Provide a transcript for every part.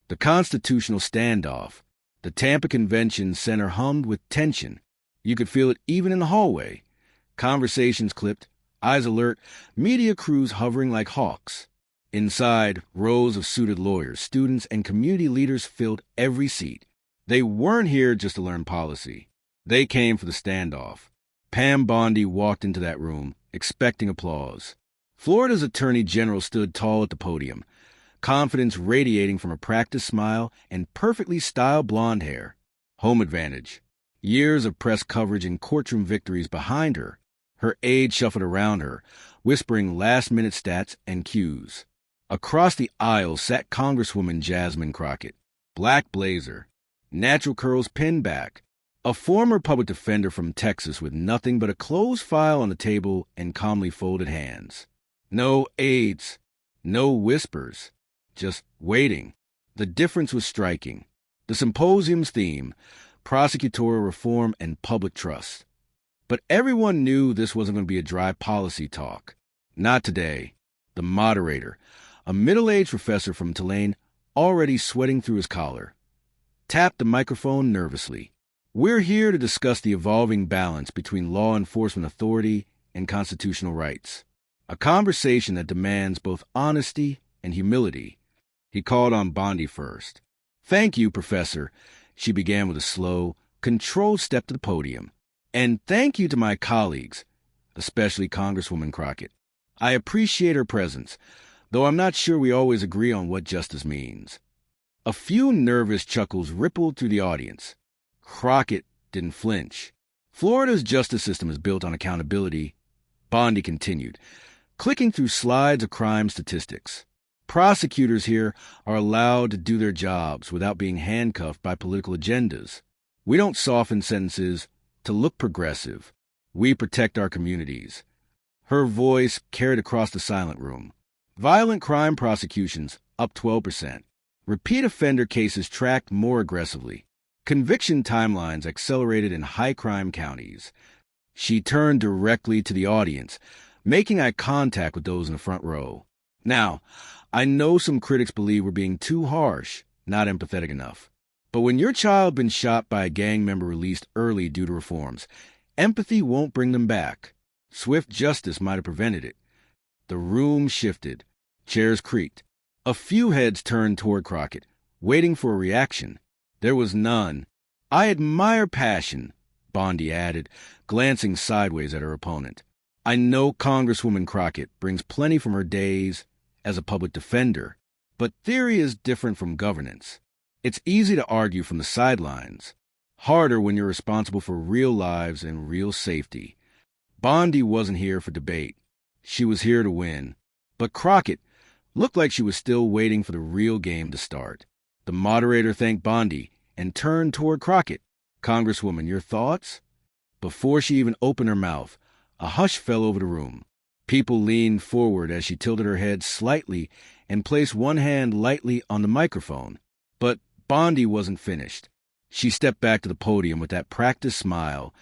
The constitutional standoff. The Tampa Convention Center hummed with tension. You could feel it even in the hallway. Conversations clipped, eyes alert, media crews hovering like hawks. Inside, rows of suited lawyers, students, and community leaders filled every seat. They weren't here just to learn policy. They came for the standoff. Pam Bondi walked into that room, expecting applause. Florida's Attorney General stood tall at the podium, confidence radiating from a practiced smile and perfectly styled blonde hair. Home advantage. Years of press coverage and courtroom victories behind her. Her aides shuffled around her, whispering last-minute stats and cues. Across the aisle sat Congresswoman Jasmine Crockett, black blazer, natural curls pinned back, a former public defender from Texas with nothing but a closed file on the table and calmly folded hands. No aides, no whispers, just waiting. The difference was striking. The symposium's theme, prosecutorial reform and public trust. But everyone knew this wasn't going to be a dry policy talk. Not today. The moderator, a middle-aged professor from Tulane, already sweating through his collar, tapped the microphone nervously. We're here to discuss the evolving balance between law enforcement authority and constitutional rights. A conversation that demands both honesty and humility. He called on Bondi first. Thank you, Professor. She began with a slow, controlled step to the podium. And thank you to my colleagues, especially Congresswoman Crockett. I appreciate her presence, though I'm not sure we always agree on what justice means. A few nervous chuckles rippled through the audience. Crockett didn't flinch. Florida's justice system is built on accountability. Bondi continued, clicking through slides of crime statistics. Prosecutors here are allowed to do their jobs without being handcuffed by political agendas. We don't soften sentences to look progressive. We protect our communities. Her voice carried across the silent room. Violent crime prosecutions up 12%. Repeat offender cases tracked more aggressively. Conviction timelines accelerated in high-crime counties. She turned directly to the audience, making eye contact with those in the front row. Now, I know some critics believe we're being too harsh, not empathetic enough. But when your child been shot by a gang member released early due to reforms, empathy won't bring them back. Swift justice might have prevented it. The room shifted. Chairs creaked. A few heads turned toward Crockett, waiting for a reaction. There was none. I admire passion, Bondi added, glancing sideways at her opponent. I know Congresswoman Crockett brings plenty from her days as a public defender, but theory is different from governance. It's easy to argue from the sidelines, harder when you're responsible for real lives and real safety. Bondi wasn't here for debate. She was here to win. But Crockett looked like she was still waiting for the real game to start. The moderator thanked Bondi and turned toward Crockett. Congresswoman, your thoughts? Before she even opened her mouth, a hush fell over the room. People leaned forward as she tilted her head slightly and placed one hand lightly on the microphone. But Bondi wasn't finished. She stepped back to the podium with that practiced smile,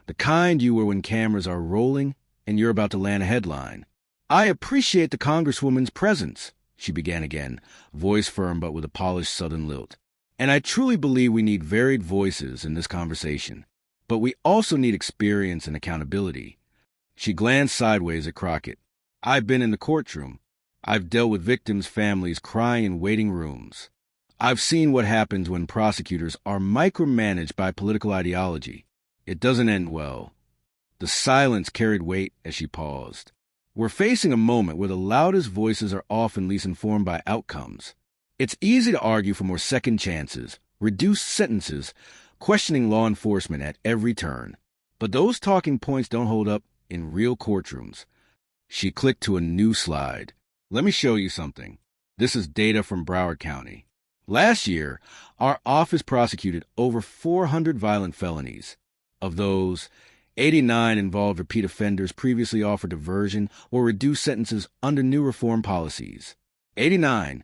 the kind you wear when cameras are rolling and you're about to land a headline. I appreciate the Congresswoman's presence, she began again, voice firm but with a polished southern lilt. And I truly believe we need varied voices in this conversation. But we also need experience and accountability. She glanced sideways at Crockett. I've been in the courtroom. I've dealt with victims' families crying in waiting rooms. I've seen what happens when prosecutors are micromanaged by political ideology. It doesn't end well. The silence carried weight as she paused. We're facing a moment where the loudest voices are often least informed by outcomes. It's easy to argue for more second chances, reduced sentences, questioning law enforcement at every turn. But those talking points don't hold up in real courtrooms. She clicked to a new slide. Let me show you something. This is data from Broward County. Last year, our office prosecuted over 400 violent felonies. Of those, 89 involved repeat offenders previously offered diversion or reduced sentences under new reform policies. 89.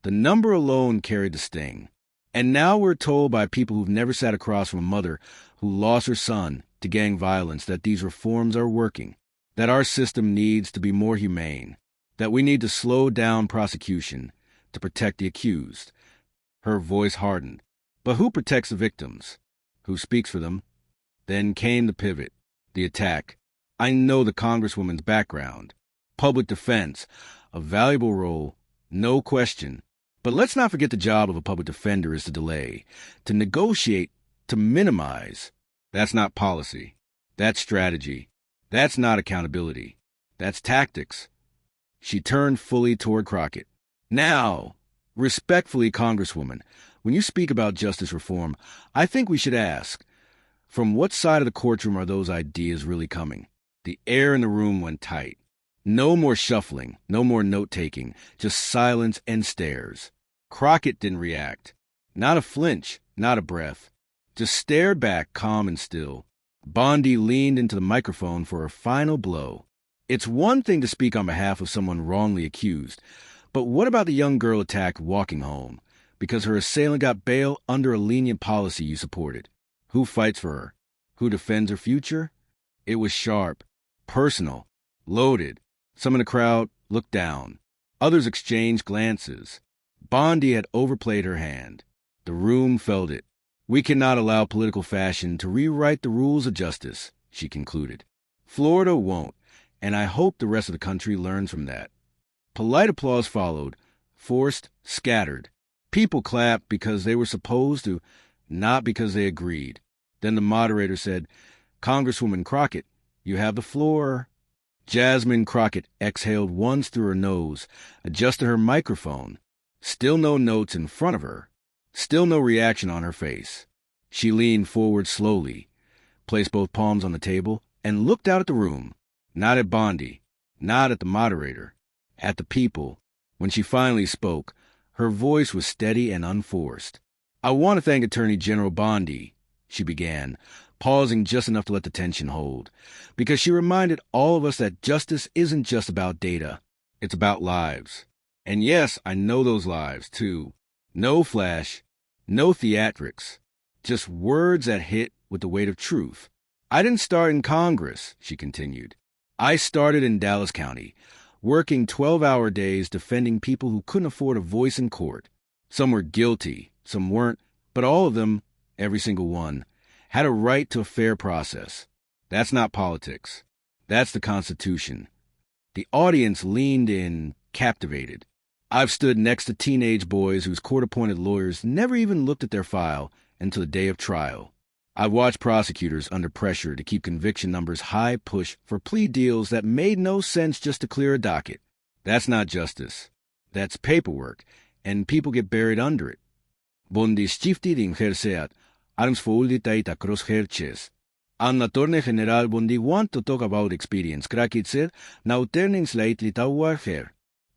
The number alone carried the sting. And now we're told by people who've never sat across from a mother who lost her son to gang violence that these reforms are working, that our system needs to be more humane, that we need to slow down prosecution to protect the accused. Her voice hardened. But who protects the victims? Who speaks for them? Then came the pivot, the attack. I know the Congresswoman's background. Public defense, a valuable role, no question. But let's not forget the job of a public defender is to delay, to negotiate, to minimize. That's not policy. That's strategy. That's not accountability. That's tactics. She turned fully toward Crockett. Now, respectfully, Congresswoman, when you speak about justice reform, I think we should ask, from what side of the courtroom are those ideas really coming? The air in the room went tight. No more shuffling, no more note-taking, just silence and stares. Crockett didn't react. Not a flinch, not a breath. Just stared back, calm and still. Bondi leaned into the microphone for her final blow. It's one thing to speak on behalf of someone wrongly accused, but what about the young girl attacked walking home because her assailant got bail under a lenient policy you supported? Who fights for her? Who defends her future? It was sharp, personal, loaded. Some in the crowd looked down. Others exchanged glances. Bondi had overplayed her hand. The room felt it. We cannot allow political fashion to rewrite the rules of justice, she concluded. Florida won't, and I hope the rest of the country learns from that. Polite applause followed, forced, scattered. People clapped because they were supposed to, not because they agreed. Then the moderator said, Congresswoman Crockett, you have the floor. Jasmine Crockett exhaled once through her nose, adjusted her microphone. Still no notes in front of her. Still no reaction on her face. She leaned forward slowly, placed both palms on the table, and looked out at the room. Not at Bondi, not at the moderator, at the people. When she finally spoke, her voice was steady and unforced. I want to thank Attorney General Bondi, she began, pausing just enough to let the tension hold, because she reminded all of us that justice isn't just about data. It's about lives. And yes, I know those lives, too. No flash, no theatrics, just words that hit with the weight of truth. I didn't start in Congress, she continued. I started in Dallas County, working 12-hour days defending people who couldn't afford a voice in court. Some were guilty, some weren't, but all of them, every single one, had a right to a fair process. That's not politics. That's the Constitution. The audience leaned in, captivated. I've stood next to teenage boys whose court-appointed lawyers never even looked at their file until the day of trial. I've watched prosecutors under pressure to keep conviction numbers high push for plea deals that made no sense just to clear a docket. That's not justice. That's paperwork, and people get buried under it. Bondi stifti din herseat, arms foldita ita cross herches. An attorney general Bondi want to talk about experience. Crockett said, now turning slightly toward her.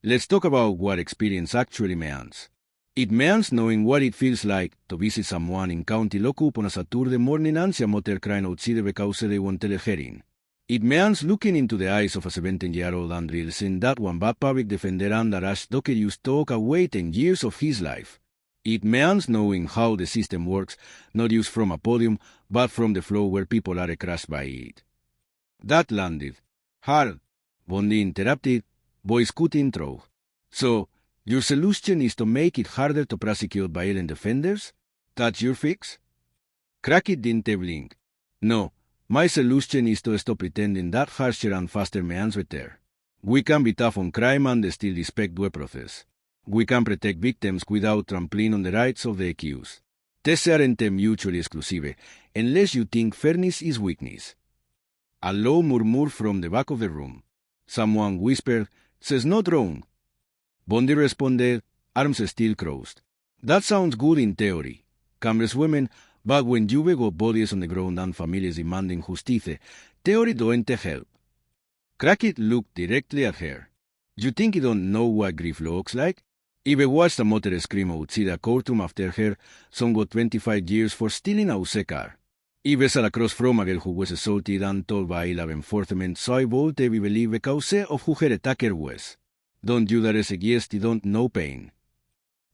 Let's talk about what experience actually means. It means knowing what it feels like to visit someone in county loco upon a Saturday morning ansia motor crying outside the cause de one telehearing. It means looking into the eyes of a 17-year-old and realizing that one bad public defender and a rash docker used took away 10 years of his life. It means knowing how the system works, not used from a podium, but from the floor where people are crushed by it. That landed. Hard. Bondi interrupted. Voice cut intro. So, your solution is to make it harder to prosecute violent offenders? That's your fix? Crockett didn't blink. No, my solution is to stop pretending that harsher and faster means better. We can be tough on crime and still respect due process. We can protect victims without trampling on the rights of the accused. These aren't mutually exclusive, unless you think fairness is weakness. A low murmur from the back of the room. Someone whispered, says not wrong. Bondi responded, arms still crossed. That sounds good in theory, Congresswoman, but when you got bodies on the ground and families demanding justice, theory don't help. Crockett looked directly at her. You think you don't know what grief looks like? Even watched a motor scream outside a courtroom after her son got 25 years for stealing a UC car. Even sat across from a girl who was assaulted and told by law enforcement so I vote we believe the cause of who her attacker was. Don't you that suggest you don't know pain.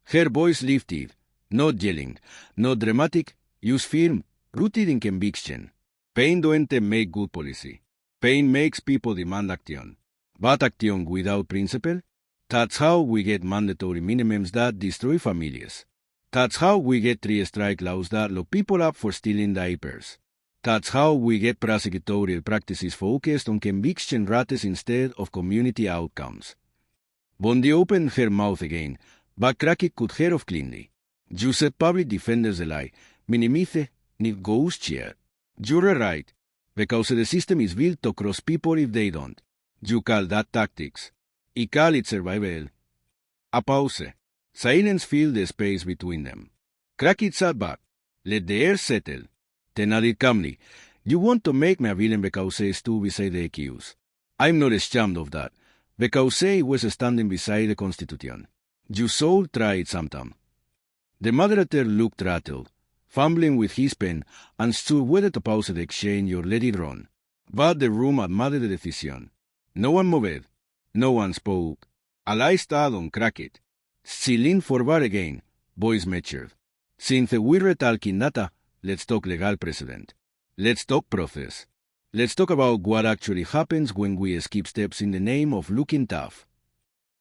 Her voice lifted, not yelling, not dramatic, use firm, rooted in conviction. Pain don't make good policy. Pain makes people demand action. But action without principle? That's how we get mandatory minimums that destroy families. That's how we get 3-strike laws that lock people up for stealing diapers. That's how we get prosecutorial practices focused on conviction rates instead of community outcomes. Bondi opened her mouth again, but Crockett could hear off cleanly. You said public defenders the lie. Minimize, ni ghost cheer. You're right, because the system is built to cross people if they don't. You call that tactics. I call it survival. A pause. Silence filled the space between them. Crockett sat back. Let the air settle. Then added calmly, you want to make me a villain because I stood beside the accused. I'm not ashamed of that, because I was standing beside the Constitution. You soul tried sometime. The moderator looked rattled, fumbling with his pen, and stood whether to pause the exchange or let it run. But the room admitted the decision. No one moved. No one spoke. A lie stood on Crockett. She leaned forward again, voice measured. Since we're talking data, let's talk legal precedent. Let's talk process. Let's talk about what actually happens when we skip steps in the name of looking tough.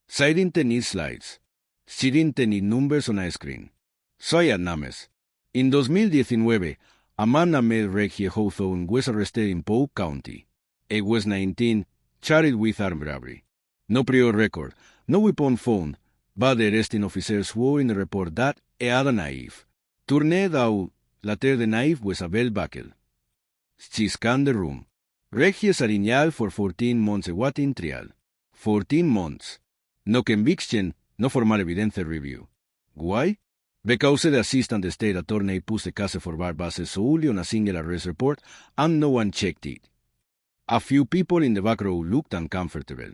She didn't need slides. She didn't need numbers on a screen. Soy names. In 2019, a man named Reggie Hawthorne was arrested in Polk County. He was 19, charged with armed robbery. No prior record, no weapon found, but the arresting officer swore in the report that he had a knife. Turned out, later the knife was a belt buckle. She scanned the room. Reggie is arraigned for 14 months awaiting trial. 14 months. No conviction, no formal evidence review. Why? Because the assistant state attorney put the case for Barbasse solely on a single arrest report and no one checked it. A few people in the back row looked uncomfortable.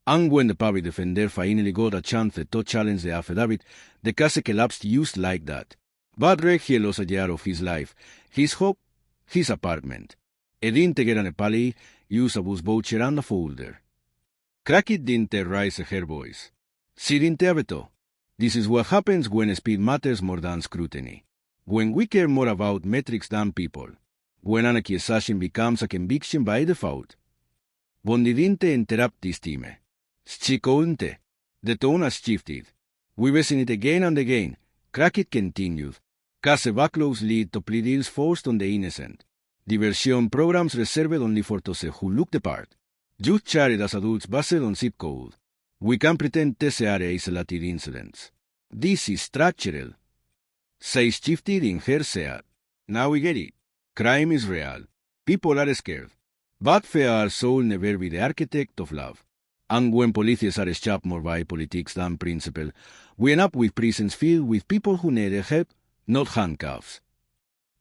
And when the public defender finally got a chance to challenge the affidavit, the case collapsed just like that. But Reggie lost a year of his life, his hope, his apartment. He didn't get an appellee, use a bus voucher and a folder. Crockett didn't raise her voice. She didn't have to. This is what happens when speed matters more than scrutiny. When we care more about metrics than people. When an accusation becomes a conviction by default. Bondi didn't interrupt this team. She couldn't. The tone has shifted. We've seen it again and again. Crockett continued. Case backlogs lead to plea deals forced on the innocent. Diversion programs reserved only for those who look the part. Youth charged as adults based on zip code. We can pretend these are isolated incidents. This is structural. She shifted in her seat. Now we get it. Crime is real. People are scared. But fear soul never be the architect of love. And when policies are shaped more by politics than principle, we end up with prisons filled with people who need help, not handcuffs.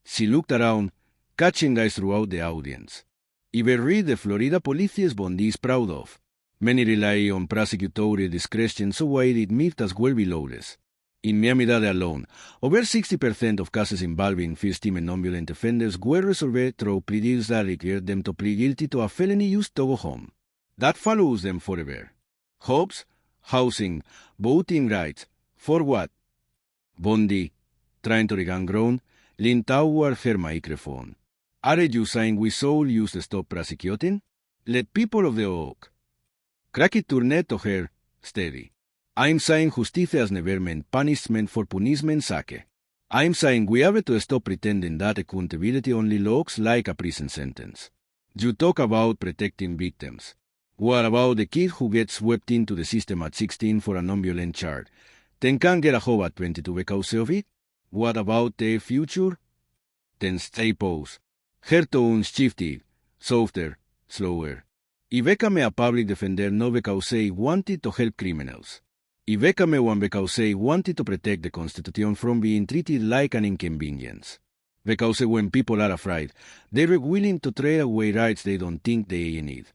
She looked around, catching eyes throughout the audience. Even read the Florida police Bondi is proud of. Many rely on prosecutorial discretion, so why it might as well be lawless. In Miami-Dade alone, over 60% of cases involving first-team and non-violent offenders were resolved through plea deals that required them to plead guilty to a felony used to go home. That follows them forever. Jobs, housing, voting rights. For what? Bondi, trying to regain ground, leaned toward her microphone. Are you saying we should use to stop prosecuting? Let people of the oak. Crockett turned to her, steady. I'm saying justicia has never meant punishment for punishment's sake. I'm saying we have to stop pretending that accountability only looks like a prison sentence. You talk about protecting victims. What about the kid who gets swept into the system at 16 for a non-violent charge, then can't get a job at 22 because of it? What about their future? Then stay pose. Her tone shifted, softer, slower. Y bécame a public defender no because they wanted to help criminals. Y bécame one because they wanted to protect the Constitution from being treated like an inconvenience. Because when people are afraid, they're willing to trade away rights they don't think they need.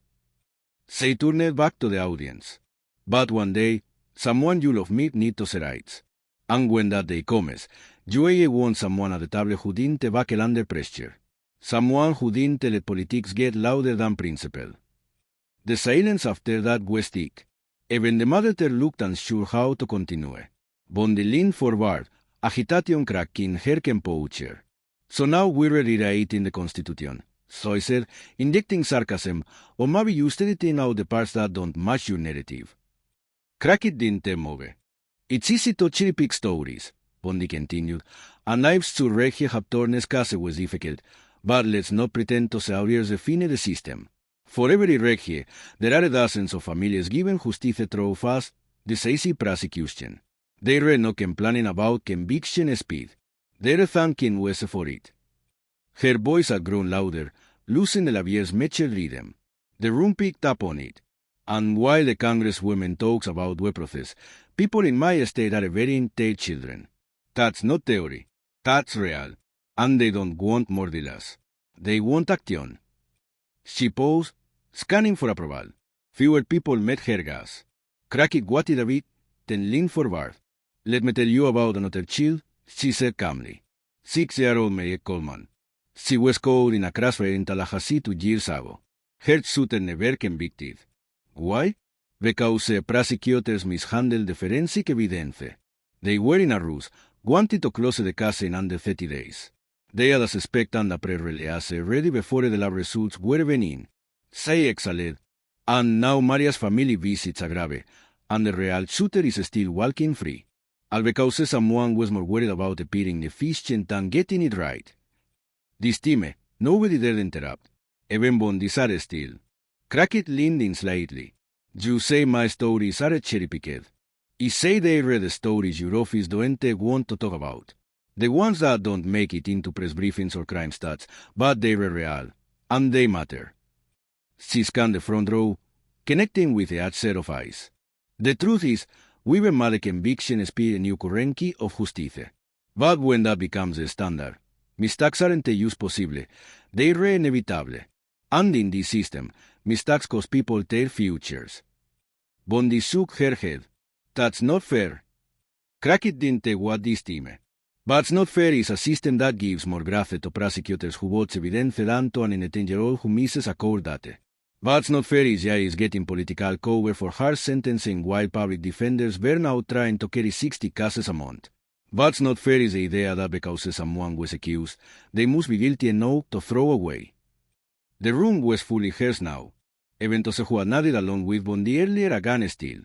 They turned back to the audience. But one day, someone you love need those rights. And when that day comes, you want someone at the table who didn't buckle under pressure. Someone who didn't let politics get louder than principle. The silence after that was thick. Even the moderator looked unsure how to continue. Bondi leaned forward, agitation cracking her composure. So now we're rewriting the Constitution. So I said, injecting sarcasm, or maybe you editing out the parts that don't match your narrative. Crockett didn't move. It's easy to cherry-pick stories, Bondi continued, and lives zu regie haptornes case was difficult, but let's not pretend to saurier the fine the system. For every regie, there are dozens of families given justice through fast, decisive prosecution. They are not planning about conviction speed. They're thanking Wes for it. Her voice had grown louder, losing the lavier's measured rhythm. The room picked up on it. And while the congresswoman talks about the process, people in my state are burying their children. That's not theory. That's real. And they don't want more delays. They want action. She paused, scanning for approval. Fewer people met her gaze. Crockett waited a bit, then leaned forward. Let me tell you about another child, she said calmly. 6-year-old Mae Coleman. She was caught in a crossfire in Tallahassee 2 years ago. Her shooter never convicted. Why? Because prosecutors mishandled the forensic evidence. They were in a rush, wanted to close the case in under 30 days. They had a suspect and a pre-release ready before the lab results were even in. Say exhaled. And now Maria's family visits a grave, and the real shooter is still walking free. All because someone was more worried about appearing efficient than getting it right. This time, nobody dared interrupt. Even Bondi sat still. Crockett leaned in slightly. You say my stories are cherry-picked. I say they read the stories your office don't want to talk about. The ones that don't make it into press briefings or crime stats, but they're real, and they matter. She scanned the front row, connecting with the set of eyes. The truth is, we were mad conviction speed a new currency of justice. But when that becomes the standard, mistakes aren't use possible, they're inevitable. And in this system, mistakes cost people their futures. Bondi shook her head. That's not fair. Crockett didn't what this time. But not fair is a system that gives more grace to prosecutors who vote evidence than to an 18-year-old who misses a court date. But not fair is getting political cover for harsh sentencing while public defenders burn out trying to carry 60 cases a month. But not fair is the idea that because someone was accused, they must be guilty enough to throw away. The room was fully hers now. Eventos who had nodded along with Bondi earlier again still.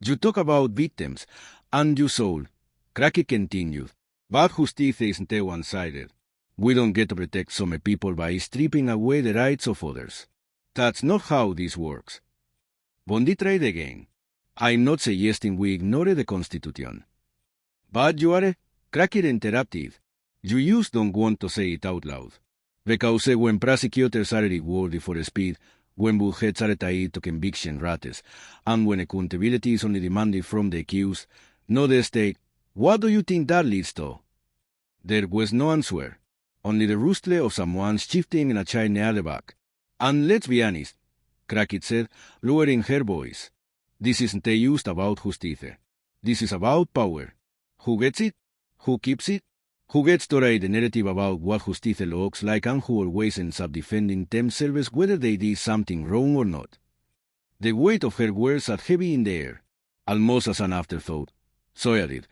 You talk about victims, and you soul. Crockett continued. But justice isn't one-sided. We don't get to protect some people by stripping away the rights of others. That's not how this works. Bondi tried again. I'm not suggesting we ignore the Constitution. But you are, Crockett interrupted. You just don't want to say it out loud. Because when prosecutors are rewarded for speed, when bullheads are tied to conviction rates, and when accountability is only demanded from the accused, not the state, what do you think that leads to? There was no answer, only the rustle of someone shifting in a chair near the back. And let's be honest, Crockett said, lowering her voice. This isn't just about justice. This is about power. Who gets it? Who keeps it? Who gets to write the narrative about what justice looks like and who always ends up defending themselves whether they did something wrong or not? The weight of her words sat heavy in the air, almost as an afterthought. So I did.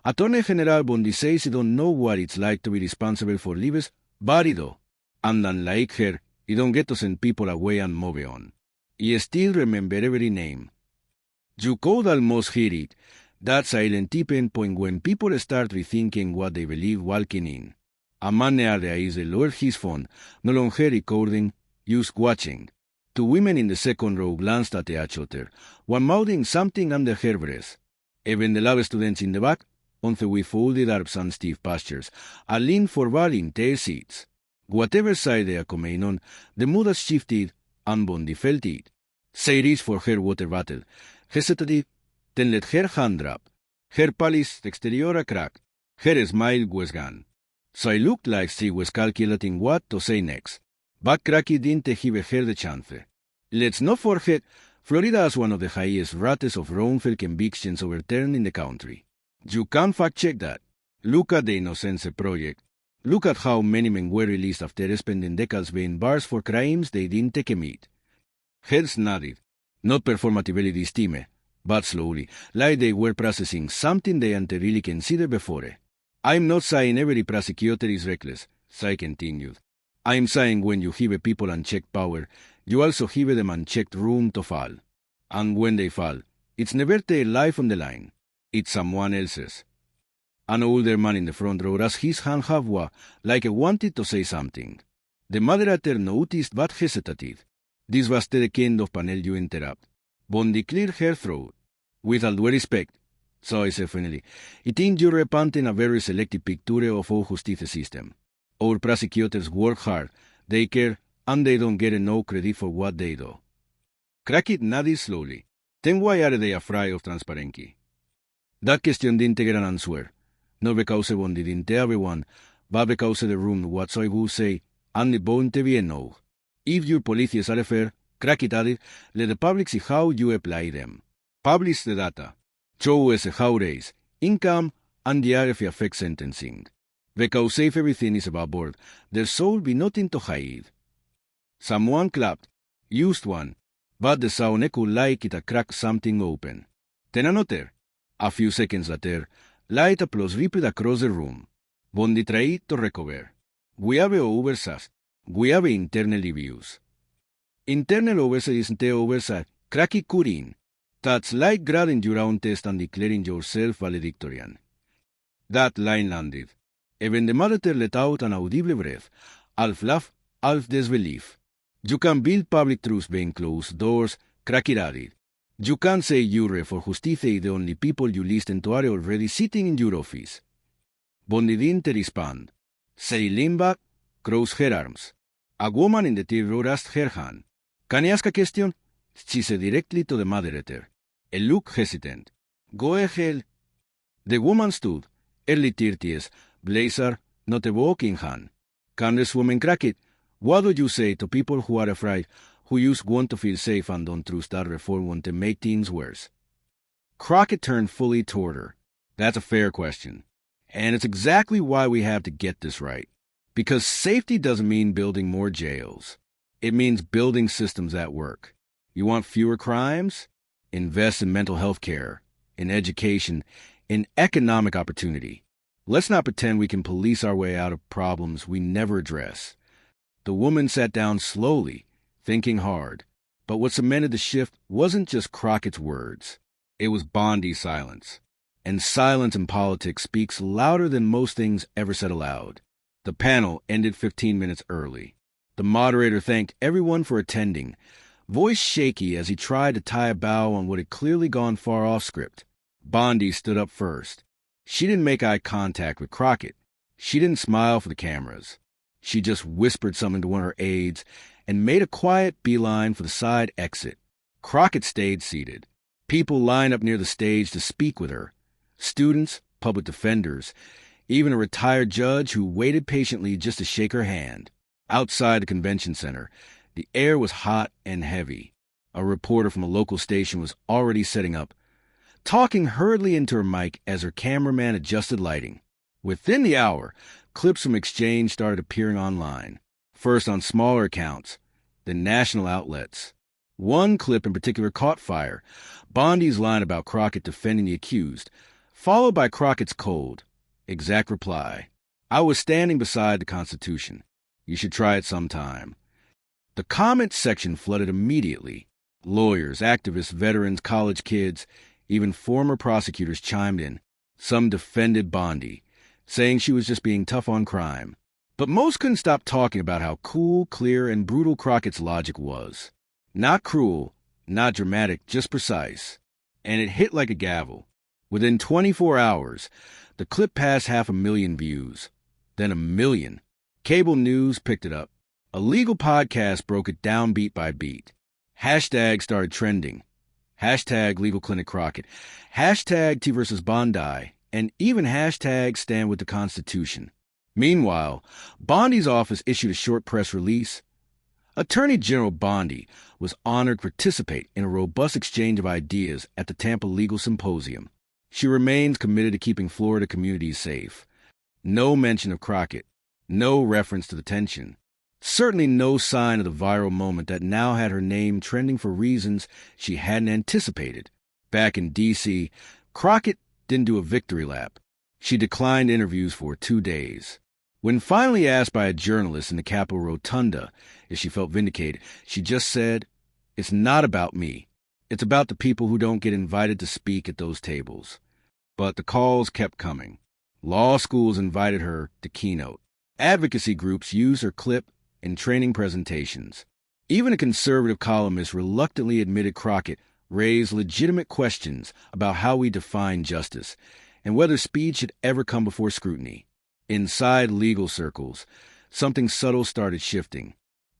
Attorney General Bondi says he don't know what it's like to be responsible for lives, but he do. And unlike her, he don't get to send people away and move on. He still remember every name. You could almost hear it, that silent tipping point when people start rethinking what they believe walking in. A man near the eyes lowered his phone, no longer recording, just watching. 2 women in the second row glanced at the shooter, one mouthing something under her breath. Even the lab students in the back, on with folded arms and stiff postures, are leaned forward in their seats. Whatever side they are coming on, the mood has shifted, and Bondi felt it. She reached for her water bottle, hesitated, then let her hand drop. Her pallid exterior cracked. Her smile was gone. So it looked like she was calculating what to say next. But Crockett didn't give her the chance. Let's not forget, Florida has one of the highest rates of wrongful convictions overturned in the country. You can't fact-check that. Look at the Innocence Project. Look at how many men were released after spending decades being bars for crimes they didn't commit. Heads nodded. Not performatively this time, but slowly, like they were processing something they hadn't really considered before. I'm not saying every prosecutor is reckless, Sy continued. I'm saying when you give people unchecked power, you also give them unchecked room to fall. And when they fall, it's never their life on the line. It's someone else's. An older man in the front row raised his hand halfway, like he wanted to say something. The moderator noticed but hesitated. This was the kind of panel you interrupt. Bondi cleared her throat. With all due respect, so I said finally, I think you're representing a very selective picture of our justice system. Our prosecutors work hard, they care, and they don't get no credit for what they do. Crockett nodded slowly. Then why are they afraid of transparency? That question didn't get an answer. Not because Bondi didn't tell everyone, but because the room what I would say, and the Bondi bien know. If your policies are fair, Crockett added, let the public see how you apply them. Publish the data. Show us how raise, income, and the area affect sentencing. Because if everything is above board, there should be nothing to hide. Someone clapped, used one, but the sound could like it to crack something open. Then another. A few seconds later, light applause rippled across the room. Bondi tried to recover. We have oversight. We have internal reviews. Internal oversight isn't the oversight. Crockett Curin. That's like grading your own test and declaring yourself valedictorian. That line landed. Even the monitor let out an audible breath. Half laugh, half disbelief. You can build public trust behind closed doors, Crockett added. You can't say you're for justice the only people you listen to are already sitting in your office. Bondi didn't respond. She leaned back, crossed her arms. A woman in the third raised her hand. Can I ask a question? She said directly to the moderator. He looked hesitant. Go ahead. The woman stood, early 30s, blazer, not a book in hand. Congresswoman Crockett, what do you say to people who are afraid, who just want to feel safe and don't trust that reform want to make things worse? Crockett turned fully toward her. That's a fair question. And it's exactly why we have to get this right. Because safety doesn't mean building more jails. It means building systems that work. You want fewer crimes? Invest in mental health care, in education, in economic opportunity. Let's not pretend we can police our way out of problems we never address. The woman sat down slowly, thinking hard. But what cemented the shift wasn't just Crockett's words. It was Bondi's silence. And silence in politics speaks louder than most things ever said aloud. The panel ended 15 minutes early. The moderator thanked everyone for attending, voice shaky as he tried to tie a bow on what had clearly gone far off script. Bondi stood up first. She didn't make eye contact with Crockett. She didn't smile for the cameras. She just whispered something to one of her aides and made a quiet beeline for the side exit. Crockett stayed seated. People lined up near the stage to speak with her. Students, public defenders, even a retired judge who waited patiently just to shake her hand. Outside the convention center, the air was hot and heavy. A reporter from a local station was already setting up, talking hurriedly into her mic as her cameraman adjusted lighting. Within the hour, clips from exchange started appearing online, first on smaller accounts, then national outlets. One clip in particular caught fire, Bondi's line about Crockett defending the accused, followed by Crockett's cold, exact reply. I was standing beside the Constitution. You should try it sometime. The comment section flooded immediately. Lawyers, activists, veterans, college kids, even former prosecutors chimed in. Some defended Bondi, saying she was just being tough on crime. But most couldn't stop talking about how cool, clear, and brutal Crockett's logic was. Not cruel, not dramatic, just precise. And it hit like a gavel. Within 24 hours, the clip passed 500,000 views. Then 1 million. Cable news picked it up. A legal podcast broke it down beat by beat. Hashtag started trending. Hashtag Legal Clinic Crockett. Hashtag T versus Bondi. And even hashtag Stand with the Constitution. Meanwhile, Bondi's office issued a short press release. Attorney General Bondi was honored to participate in a robust exchange of ideas at the Tampa Legal Symposium. She remains committed to keeping Florida communities safe. No mention of Crockett. No reference to the tension. Certainly no sign of the viral moment that now had her name trending for reasons she hadn't anticipated. Back in D.C., Crockett didn't do a victory lap. She declined interviews for 2 days. When finally asked by a journalist in the Capitol Rotunda if she felt vindicated, she just said, "It's not about me. It's about the people who don't get invited to speak at those tables." But the calls kept coming. Law schools invited her to keynote. Advocacy groups used her clip in training presentations. Even a conservative columnist reluctantly admitted Crockett raised legitimate questions about how we define justice and whether speed should ever come before scrutiny. Inside legal circles, something subtle started shifting.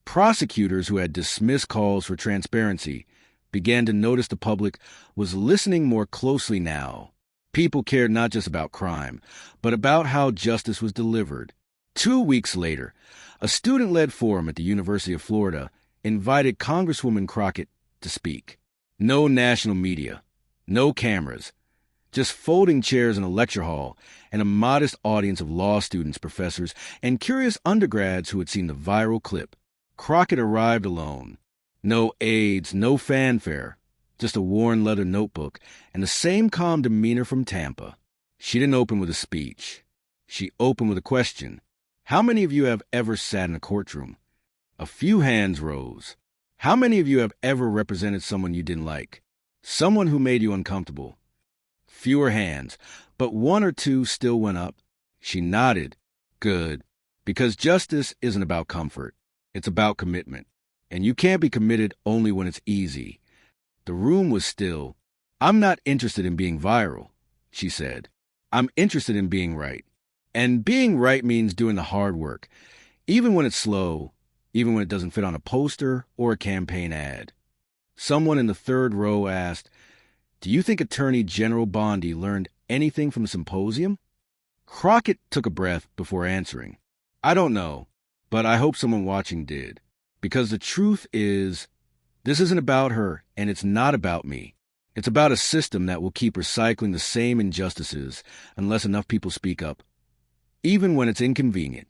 Prosecutors who had dismissed calls for transparency began to notice the public was listening more closely now. People cared not just about crime, but about how justice was delivered. 2 weeks later, a student-led forum at the University of Florida invited Congresswoman Crockett to speak. No national media, no cameras, just folding chairs in a lecture hall and a modest audience of law students, professors, and curious undergrads who had seen the viral clip. Crockett arrived alone. No aides, no fanfare, just a worn leather notebook and the same calm demeanor from Tampa. She didn't open with a speech. She opened with a question. How many of you have ever sat in a courtroom? A few hands rose. How many of you have ever represented someone you didn't like? Someone who made you uncomfortable? Fewer hands, but one or two still went up. She nodded. Good. Because justice isn't about comfort. It's about commitment. And you can't be committed only when it's easy. The room was still. I'm not interested in being viral, she said. I'm interested in being right. And being right means doing the hard work, even when it's slow, even when it doesn't fit on a poster or a campaign ad. Someone in the third row asked, "Do you think Attorney General Bondi learned anything from the symposium?" Crockett took a breath before answering. I don't know, but I hope someone watching did. Because the truth is, this isn't about her, and it's not about me. It's about a system that will keep recycling the same injustices unless enough people speak up, even when it's inconvenient.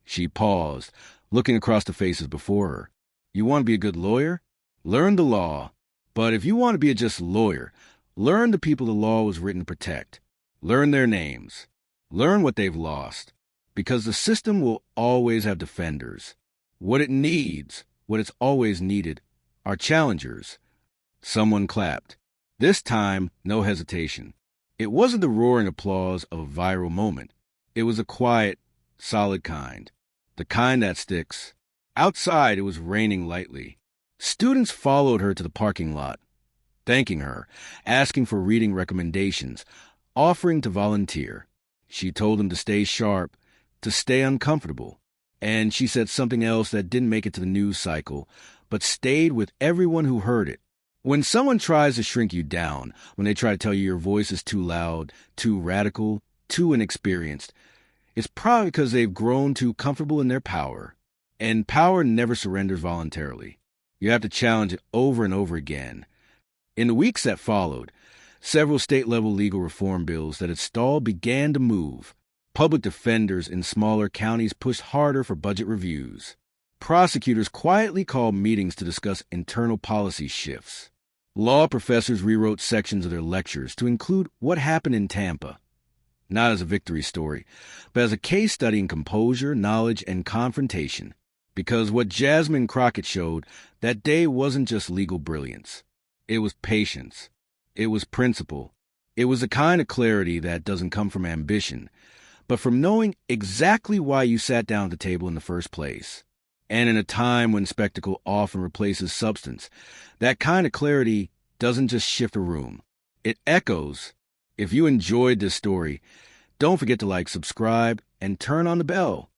She paused, looking across the faces before her. You want to be a good lawyer? Learn the law. But if you want to be a just lawyer, learn the people the law was written to protect. Learn their names. Learn what they've lost. Because the system will always have defenders. What it needs, what it's always needed, are challengers. Someone clapped. This time, no hesitation. It wasn't the roaring applause of a viral moment. It was a quiet, solid kind. The kind that sticks. Outside, it was raining lightly. Students followed her to the parking lot, thanking her, asking for reading recommendations, offering to volunteer. She told them to stay sharp, to stay uncomfortable. And she said something else that didn't make it to the news cycle, but stayed with everyone who heard it. When someone tries to shrink you down, when they try to tell you your voice is too loud, too radical, too inexperienced, it's probably because they've grown too comfortable in their power. And power never surrenders voluntarily. You have to challenge it over and over again. In the weeks that followed, several state-level legal reform bills that had stalled began to move. Public defenders in smaller counties pushed harder for budget reviews. Prosecutors quietly called meetings to discuss internal policy shifts. Law professors rewrote sections of their lectures to include what happened in Tampa, not as a victory story, but as a case study in composure, knowledge, and confrontation. Because what Jasmine Crockett showed that day wasn't just legal brilliance. It was patience. It was principle. It was the kind of clarity that doesn't come from ambition, but from knowing exactly why you sat down at the table in the first place. And in a time when spectacle often replaces substance, that kind of clarity doesn't just shift a room. It echoes. If you enjoyed this story, don't forget to like, subscribe, and turn on the bell.